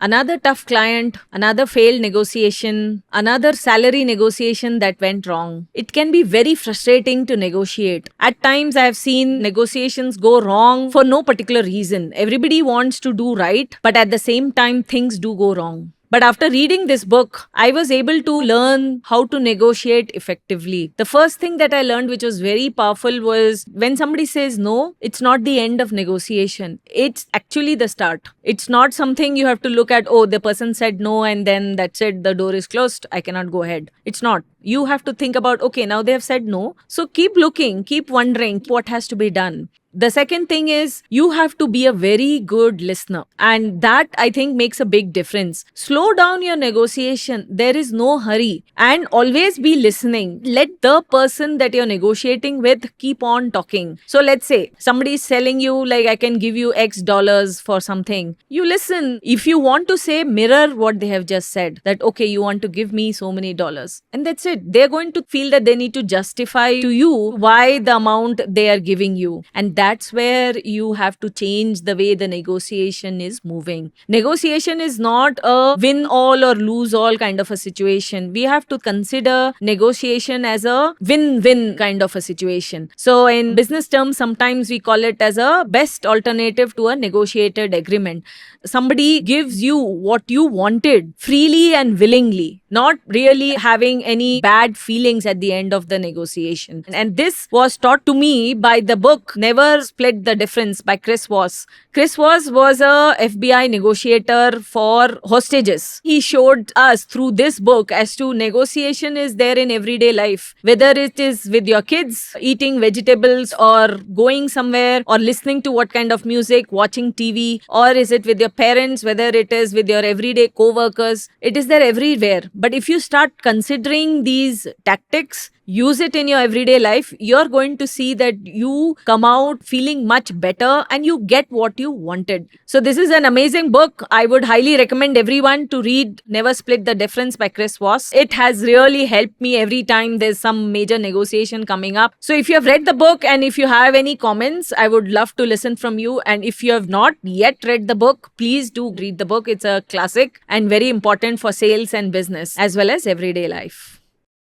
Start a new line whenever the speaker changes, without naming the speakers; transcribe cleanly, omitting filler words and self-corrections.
Another tough client, another failed negotiation, another salary negotiation that went wrong. It can be very frustrating to negotiate. At times, I have seen negotiations go wrong for no particular reason. Everybody wants to do right, but at the same time, things do go wrong. But after reading this book, I was able to learn how to negotiate effectively. The first thing that I learned, which was very powerful, was when somebody says no, it's not the end of negotiation. It's actually the start. It's not something you have to look at, oh, the person said no, and then that's it, the door is closed, I cannot go ahead. It's not. You have to think about, okay, now they have said no. So keep looking, keep wondering what has to be done. The second thing is you have to be a very good listener. And that I think makes a big difference. Slow down your negotiation. There is no hurry. And always be listening. Let the person that you're negotiating with keep on talking. So let's say somebody is selling you like I can give you X dollars for something. You listen. If you want to say, mirror what they have just said. That okay, you want to give me so many dollars. And that's it. They're going to feel that they need to justify to you why the amount they are giving you. And that's where you have to change the way the negotiation is moving. Negotiation is not a win all or lose all kind of a situation. We have to consider negotiation as a win-win kind of a situation. So in business terms, sometimes we call it as a best alternative to a negotiated agreement. Somebody gives you what you wanted freely and willingly, not really having any bad feelings at the end of the negotiation. And this was taught to me by the book Never Split the Difference by Chris Voss. Chris Voss was a FBI negotiator for hostages. He showed us through this book as to negotiation is there in everyday life, whether it is with your kids, eating vegetables or going somewhere or listening to what kind of music, watching TV, or is it with your parents, whether it is with your everyday co-workers. It is there everywhere. But if you start considering these tactics, use it in your everyday life, you're going to see that you come out feeling much better and you get what you wanted. So this is an amazing book. I would highly recommend everyone to read Never Split the Difference by Chris Voss. It has really helped me every time there's some major negotiation coming up. So if you have read the book and if you have any comments, I would love to listen from you. And if you have not yet read the book, please do read the book. It's a classic and very important for sales and business as well as everyday life.